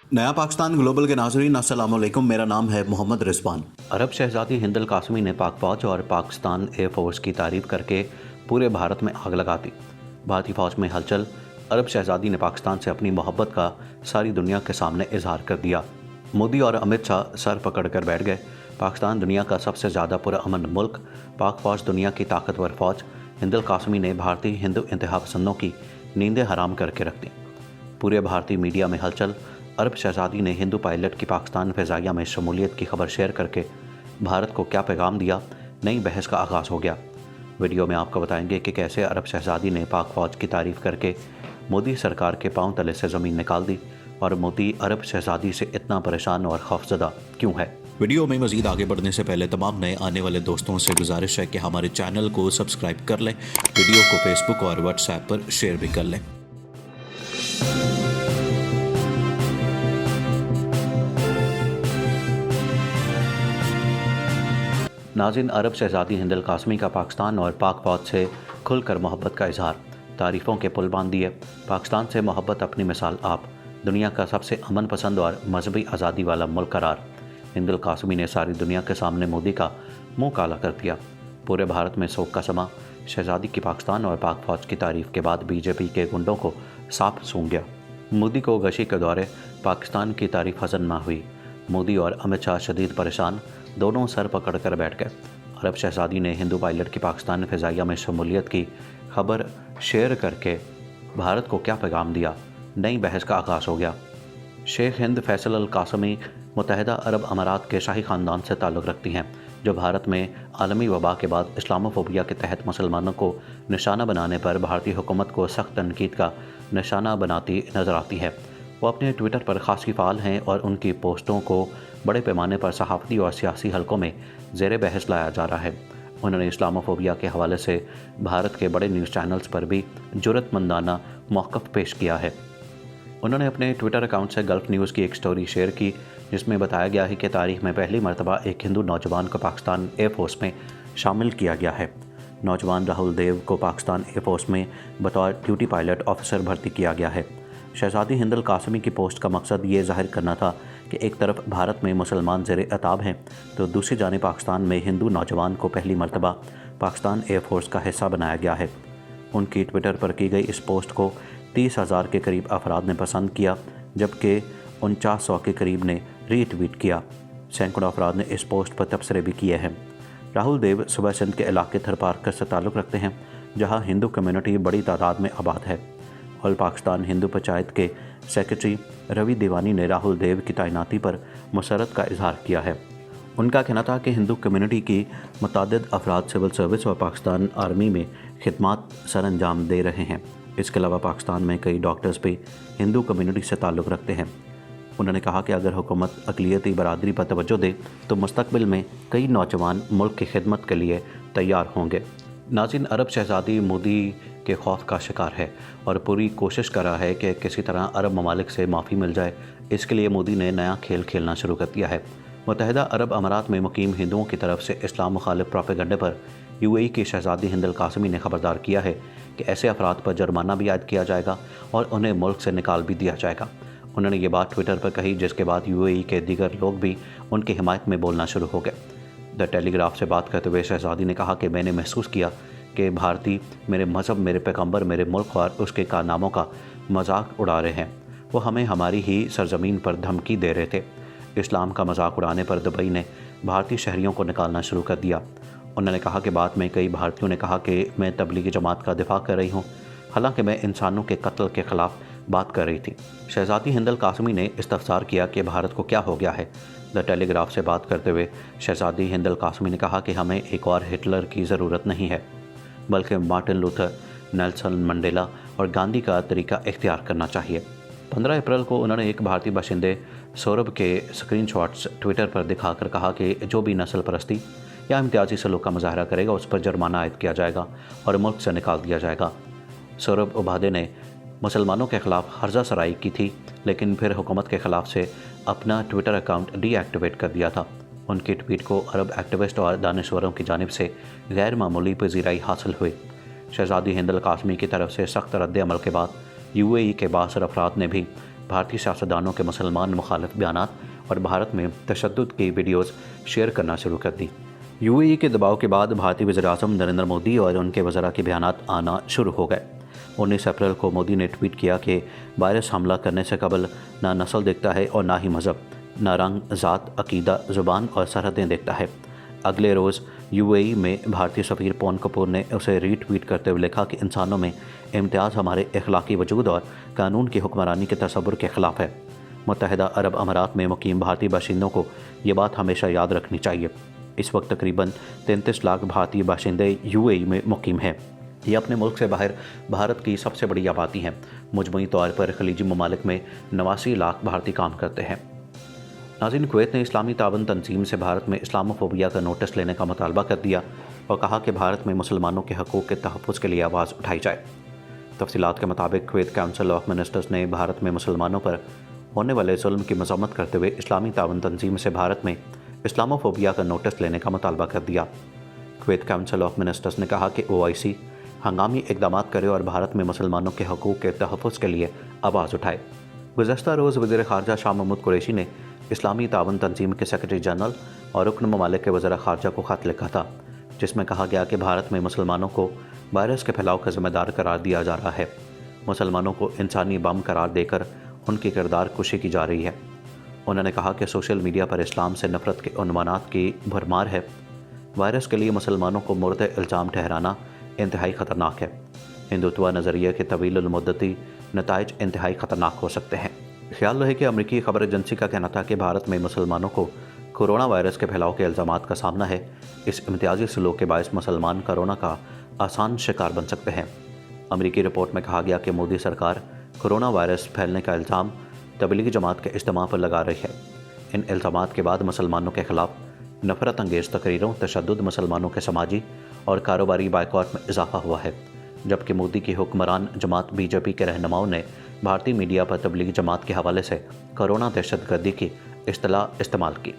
नया पाकिस्तान ग्लोबल के नाज़रीन अस्सलाम वालेकुम। मेरा नाम है मोहम्मद रिजवान। अरब शहजादी हिंद अल कासमी ने पाक फ़ौज और पाकिस्तान एयर फोर्स की तारीफ करके पूरे भारत में आग लगा दी। भारतीय फ़ौज में हलचल। अरब शहजादी ने पाकिस्तान से अपनी मोहब्बत का सारी दुनिया के सामने इजहार कर दिया। मोदी और अमित शाह सर पकड़ कर बैठ गए। पाकिस्तान दुनिया का सबसे ज़्यादा पुरअमन मुल्क, पाक फ़ौज दुनिया की ताकतवर फ़ौज। हिंद अल कासमी ने भारतीय हिंदू इंतहा पसंदों की नींदें हराम करके रख दी। पूरे भारतीय मीडिया में हलचल। अरब शहजादी ने हिंदू पायलट की पाकिस्तान फ़िज़ाइया में शमूलियत की खबर शेयर करके भारत को क्या पैगाम दिया, नई बहस का आगाज़ हो गया। वीडियो में आपको बताएंगे कि कैसे अरब शहजादी ने पाक फ़ौज की तारीफ़ करके मोदी सरकार के पांव तले से ज़मीन निकाल दी और मोदी अरब शहजादी से इतना परेशान और खौफज़दा क्यों है। वीडियो में मज़ीद आगे बढ़ने से पहले तमाम नए आने वाले दोस्तों से गुजारिश है कि हमारे चैनल को सब्सक्राइब कर लें, वीडियो को फेसबुक और व्हाट्सएप पर शेयर भी कर लें। नाज़रीन, अरब शहजादी हिंद अल कासमी का पाकिस्तान और पाक फ़ौज से खुलकर मोहब्बत का इजहार। तारीफ़ों के पुल बांध दिए। पाकिस्तान से मोहब्बत अपनी मिसाल आप। दुनिया का सबसे अमन पसंद और मजहबी आज़ादी वाला मुल्क करार। हिंद अल कासमी ने सारी दुनिया के सामने मोदी का मुंह काला कर दिया। पूरे भारत में शोक का समा। शहजादी की पाकिस्तान और पाक फ़ौज की तारीफ़ के बाद बीजेपी के गुंडों को साफ सूंघ गया। मोदी को गशी के दौरे। पाकिस्तान की तारीफ़ हज़म ना हुई। मोदी और अमित शाह शदीद परेशान, दोनों सर पकड़ कर बैठ गए। अरब शहजादी ने हिंदू पायलट की पाकिस्तान फ़िज़ाइया में शमूलियत की खबर शेयर करके भारत को क्या पैगाम दिया, नई बहस का आगाज़ हो गया। शेख हिंद फैसल अल कासमी मुत्तहिदा अरब अमारात के शाही ख़ानदान से ताल्लुक़ रखती हैं, जो भारत में आलमी वबा के बाद इस्लामोफोबिया के तहत मुसलमानों को निशाना बनाने पर भारतीय हुकूमत को सख्त तनकीद का निशाना बनाती नज़र आती है। वो अपने ट्विटर पर खासी फ़ाल हैं और उनकी पोस्टों को बड़े पैमाने पर सहाफ़ती और सियासी हलकों में ज़ेर बहस लाया जा रहा है। उन्होंने इस्लामोफोबिया के हवाले से भारत के बड़े न्यूज़ चैनल्स पर भी जुर्रतमंदाना मौक़िफ़ पेश किया है। उन्होंने अपने ट्विटर अकाउंट से गल्फ़ न्यूज़ की एक स्टोरी शेयर की, जिसमें बताया गया है कि तारीख़ में पहली मरतबा एक हिंदू नौजवान को पाकिस्तान एयरफोर्स में शामिल किया गया है। नौजवान राहुल देव को पाकिस्तान एयरफोर्स में बतौर ड्यूटी पायलट ऑफिसर भर्ती किया गया है। शहजादी हिंद अल कासमी की पोस्ट का मकसद ये ज़ाहिर करना था कि एक तरफ भारत में मुसलमान ज़ेर अताब हैं, तो दूसरी जानिब पाकिस्तान में हिंदू नौजवान को पहली मरतबा पाकिस्तान एयरफोर्स का हिस्सा बनाया गया है। उनकी ट्विटर पर की गई इस पोस्ट को 30,000 के करीब अफराद ने पसंद किया, जबकि 4900 के करीब ने रीट्वीट किया। सैकड़ों अफराद ने इस पोस्ट पर तबसरे भी किए हैं। राहुल देव सुबह सिंध के इलाके थरपारकर से ताल्लुक़ रखते हैं, जहाँ हिंदू कम्यूनिटी बड़ी तादाद में आबाद है। ऑल पाकिस्तान हिंदू पंचायत के सेक्रेटरी रवि दीवानी ने राहुल देव की तैनाती पर मसरत का इजहार किया है। उनका कहना था कि हिंदू कम्यूनिटी की मुतअद्दिद अफराद सिविल सर्विस और पाकिस्तान आर्मी में खिदमात सर अंजाम दे रहे हैं। इसके अलावा पाकिस्तान में कई डॉक्टर्स भी हिंदू कम्यूनिटी से ताल्लुक़ रखते हैं। उन्होंने कहा कि अगर हुकूमत अक़लियती बरादरी पर तवज्जो दे तो मुस्तक़बिल में कई नौजवान मुल्क की खिदमत के लिए तैयार होंगे। नाज़रीन, अरब शहजादी मोदी के खौफ का शिकार है और पूरी कोशिश कर रहा है कि किसी तरह अरब ममालिक से माफ़ी मिल जाए। इसके लिए मोदी ने नया खेल खेलना शुरू कर दिया है। मुत्तहिदा अरब अमारात में मुकीम हिंदुओं की तरफ से इस्लाम मुखालिफ प्रोपेगंडे पर यूएई की शहजादी हिंद अल कासमी ने खबरदार किया है कि ऐसे अफराद पर जुर्माना भी आयद किया जाएगा और उन्हें मुल्क से निकाल भी दिया जाएगा। उन्होंने ये बात ट्विटर पर कही, जिसके बाद यूएई के दीगर लोग भी उनकी हिमायत में बोलना शुरू हो गए। द टेलीग्राफ से बात करते हुए शहजादी ने कहा कि मैंने महसूस किया कि भारतीय मेरे मज़हब, मेरे पैगम्बर, मेरे मुल्क और उसके कारनामों का मजाक उड़ा रहे हैं। वो हमें हमारी ही सरजमीन पर धमकी दे रहे थे। इस्लाम का मजाक उड़ाने पर दुबई ने भारतीय शहरियों को निकालना शुरू कर दिया। उन्होंने कहा कि बाद में कई भारतीयों ने कहा कि मैं तबलीगी जमात का दिफा कर रही हूँ, हालांकि मैं इंसानों के कत्ल के ख़िलाफ़ बात कर रही थी। शहजादी हिंद अल कासमी ने इस्तफसार किया कि भारत को क्या हो गया है। द टेलीग्राफ से बात करते हुए शहजादी हिंद अल कासमी ने कहा कि हमें एक और हिटलर की ज़रूरत नहीं है, बल्कि मार्टिन लूथर, नेल्सन मंडेला और गांधी का तरीका इख्तियार करना चाहिए। 15 अप्रैल को उन्होंने एक भारतीय बाशिंदे सौरभ के स्क्रीनशॉट्स ट्विटर पर दिखाकर कहा कि जो भी नस्ल परस्ती या इम्तियाजी सलूक का मुजाहरा करेगा उस पर जुर्माना आयद किया जाएगा और मुल्क से निकाल दिया जाएगा। सौरभ उबादे ने मुसलमानों के ख़िलाफ़ हर्जा सराई की थी, लेकिन फिर हुकूमत के ख़िलाफ़ से अपना ट्विटर अकाउंट डीएक्टिवेट कर दिया था। उनकी ट्वीट को अरब एक्टिविस्ट और दानश्वरों की जानिब से गैर मामूली पजीराई हासिल हुई। शहजादी हिंद अल कासमी की तरफ से सख्त रद्द अमल के बाद यूएई के बासर अफराद ने भी بھارتی سیاستدانوں کے مسلمان مخالف بیانات اور بھارت میں تشدد کی ویڈیوز شیئر کرنا شروع کر دی۔ UAE کے دباؤ کے بعد بھارتی وزیر اعظم نریندر مودی اور ان کے وزراء کے بیانات آنا شروع ہو گئے۔ 19 اپریل کو مودی نے ٹویٹ کیا کہ وائرس حملہ کرنے سے قبل نہ نسل دیکھتا ہے اور نہ ہی مذہب، نہ رنگ، ذات، عقیدہ، زبان اور سرحدیں دیکھتا ہے۔ اگلے روز UAE میں بھارتی سفیر پون کپور نے اسے ری ٹویٹ کرتے ہوئے لکھا کہ انسانوں میں امتیاز ہمارے اخلاقی وجود اور قانون کی حکمرانی کے تصور کے خلاف ہے۔ متحدہ عرب امارات میں مقیم بھارتی باشندوں کو یہ بات ہمیشہ یاد رکھنی چاہیے۔ اس وقت تقریباً 33 لاکھ بھارتی باشندے UAE میں مقیم ہیں۔ یہ اپنے ملک سے باہر بھارت کی سب سے بڑی آبادی ہیں۔ مجموعی طور پر خلیجی ممالک میں 89 لاکھ بھارتی کام کرتے ہیں۔ ناظرین، کویت نے اسلامی تعاون تنظیم سے بھارت میں اسلاموفوبیا کا نوٹس لینے کا مطالبہ کر دیا اور کہا کہ بھارت میں مسلمانوں کے حقوق کے تحفظ کے لیے آواز اٹھائی جائے۔ تفصیلات کے مطابق کویت کونسل آف منسٹرز نے بھارت میں مسلمانوں پر ہونے والے ظلم کی مذمت کرتے ہوئے اسلامی تعاون تنظیم سے بھارت میں اسلاموفوبیا کا نوٹس لینے کا مطالبہ کر دیا۔ کویت کونسل آف منسٹرز نے کہا کہ OIC ہنگامی اقدامات کرے اور بھارت میں مسلمانوں کے حقوق کے تحفظ کے لیے آواز اٹھائے۔ گزشتہ روز وزیر خارجہ شاہ محمود قریشی نے اسلامی تعاون تنظیم کے سیکرٹری جنرل اور رکن ممالک کے وزراء خارجہ کو خط لکھا تھا، جس میں کہا گیا کہ بھارت میں مسلمانوں کو وائرس کے پھیلاؤ کا ذمہ دار قرار دیا جا رہا ہے۔ مسلمانوں کو انسانی بم قرار دے کر ان کی کردار کشی کی جا رہی ہے۔ انہوں نے کہا کہ سوشل میڈیا پر اسلام سے نفرت کے عنوانات کی بھرمار ہے۔ وائرس کے لیے مسلمانوں کو مورد الزام ٹھہرانا انتہائی خطرناک ہے۔ ہندوتوا نظریے کے طویل المدتی نتائج انتہائی خطرناک ہو سکتے ہیں۔ خیال رہے کہ امریکی خبر ایجنسی کا کہنا تھا کہ بھارت میں مسلمانوں کو کورونا وائرس کے پھیلاؤ کے الزامات کا سامنا ہے۔ اس امتیازی سلوک کے باعث مسلمان کورونا کا آسان شکار بن سکتے ہیں۔ امریکی رپورٹ میں کہا گیا کہ مودی سرکار کورونا وائرس پھیلنے کا الزام تبلیغی جماعت کے اجتماع پر لگا رہی ہے۔ ان الزامات کے بعد مسلمانوں کے خلاف نفرت انگیز تقریروں، تشدد، مسلمانوں کے سماجی اور کاروباری بائیکاٹ میں اضافہ ہوا ہے، جبکہ مودی کی حکمران جماعت BJP کے رہنماؤں نے بھارتی میڈیا پر تبلیغی جماعت کے حوالے سے کورونا دہشت گردی کی اصطلاح استعمال کی۔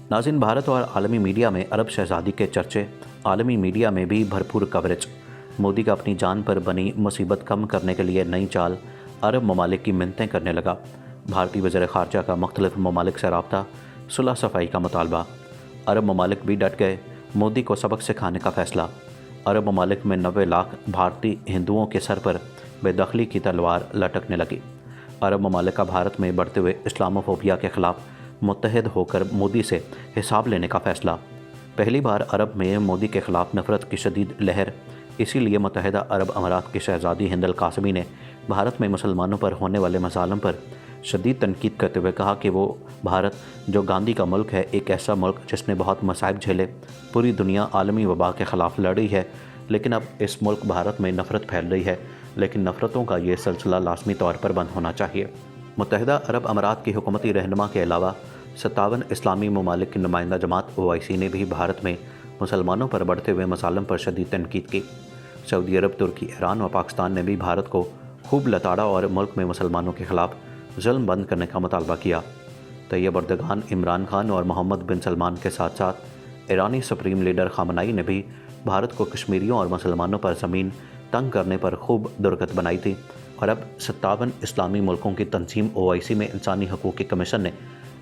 ناظرین، بھارت اور عالمی میڈیا میں عرب شہزادی کے چرچے، عالمی میڈیا میں بھی بھرپور کوریج۔ مودی کا اپنی جان پر بنی مصیبت کم کرنے کے لیے نئی چال، عرب ممالک کی منتیں کرنے لگا۔ بھارتی وزیر خارجہ کا مختلف ممالک سے رابطہ، صلح صفائی کا مطالبہ۔ عرب ممالک بھی ڈٹ گئے، مودی کو سبق سکھانے کا فیصلہ۔ عرب ممالک میں 90 لاکھ بھارتی ہندوؤں کے سر پر بے دخلی کی تلوار لٹکنے لگی۔ عرب ممالک کا بھارت میں بڑھتے ہوئے اسلاموفوبیا کے خلاف متحد ہو کر مودی سے حساب لینے کا فیصلہ۔ پہلی بار عرب میں مودی کے خلاف نفرت کی شدید لہر، اسی لیے متحدہ عرب امارات کی شہزادی ہند القاسمی نے بھارت میں مسلمانوں پر ہونے والے مظالم پر شدید تنقید کرتے ہوئے کہا کہ وہ بھارت، جو گاندھی کا ملک ہے، ایک ایسا ملک جس نے بہت مصائب جھیلے، پوری دنیا عالمی وبا کے خلاف لڑ رہی ہے، لیکن اب اس ملک بھارت میں نفرت پھیل رہی ہے، لیکن نفرتوں کا یہ سلسلہ لازمی طور پر بند ہونا چاہیے۔ متحدہ عرب امارات کی حکومتی رہنما کے علاوہ 57 اسلامی ممالک کی نمائندہ جماعت OIC نے بھی بھارت میں مسلمانوں پر بڑھتے ہوئے مظالم پر شدید تنقید کی۔ سعودی عرب، ترکی، ایران اور پاکستان نے بھی بھارت کو خوب لتاڑا اور ملک میں مسلمانوں کے خلاف ظلم بند کرنے کا مطالبہ کیا۔ طیب اردگان، عمران خان اور محمد بن سلمان کے ساتھ ساتھ ایرانی سپریم لیڈر خامنائی نے بھی بھارت کو کشمیریوں اور مسلمانوں پر زمین تنگ کرنے پر خوب درگت بنائی تھی، اور اب 57 اسلامی ملکوں کی تنظیم OIC میں انسانی حقوق کی کمیشن نے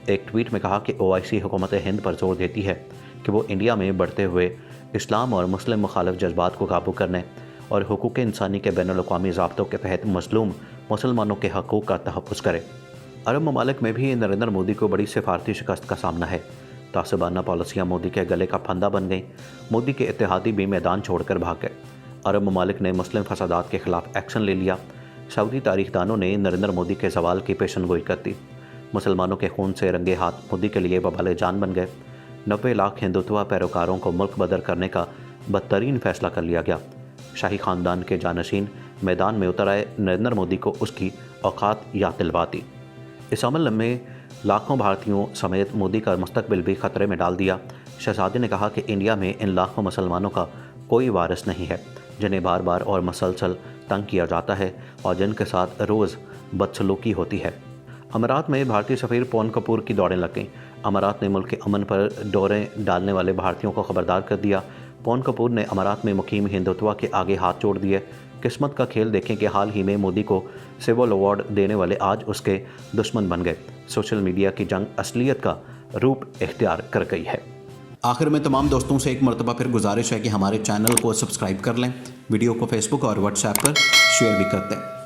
ایک ٹویٹ میں کہا کہ OIC حکومت ہند پر زور دیتی ہے کہ وہ انڈیا میں بڑھتے ہوئے اسلام اور مسلم مخالف جذبات کو قابو کرنے اور حقوق انسانی کے بین الاقوامی ضابطوں کے تحت مظلوم مسلمانوں کے حقوق کا تحفظ کرے۔ عرب ممالک میں بھی نریندر مودی کو بڑی سفارتی شکست کا سامنا ہے۔ تعصبانہ پالیسیاں مودی کے گلے کا پھندا بن گئیں۔ مودی کے اتحادی بھی میدان چھوڑ کر بھاگ گئے۔ عرب ممالک نے مسلم فسادات کے خلاف ایکشن لے لیا۔ سعودی تاریخ دانوں نے نریندر مودی کے زوال کی پیشن گوئی کر دی۔ مسلمانوں کے خون سے رنگے ہاتھ مودی کے لیے وبال جان بن گئے۔ 90 لاکھ ہندوتوا پیروکاروں کو ملک بدر کرنے کا بدترین فیصلہ کر لیا گیا۔ شاہی خاندان کے جانشین میدان میں اتر آئے، نریندر مودی کو اس کی اوقات یاد دلوا دی۔ اس عمل میں لاکھوں بھارتیوں سمیت مودی کا مستقبل بھی خطرے میں ڈال دیا۔ شہزادی نے کہا کہ انڈیا میں ان لاکھوں مسلمانوں کا کوئی وارث نہیں ہے جنہیں بار بار اور مسلسل تنگ کیا جاتا ہے اور جن کے ساتھ روز بدسلوکی ہوتی ہے۔ امارات میں بھارتی سفیر پون کپور کی دوڑیں لگ گئیں۔ امارات نے ملک کے امن پر ڈوریں ڈالنے والے بھارتیوں کو خبردار کر دیا۔ پون کپور نے امارات میں مقیم ہندوتوا کے آگے ہاتھ جوڑ دیے قسمت کا کھیل دیکھیں کہ حال ہی میں مودی کو سول ایوارڈ دینے والے آج اس کے دشمن بن گئے۔ سوشل میڈیا کی جنگ اصلیت کا روپ اختیار کر گئی ہے۔ آخر میں تمام دوستوں سے ایک مرتبہ پھر گزارش ہے کہ ہمارے چینل کو سبسکرائب کر لیں، ویڈیو کو فیس بک اور واٹس ایپ پر شیئر بھی کرتے ہیں۔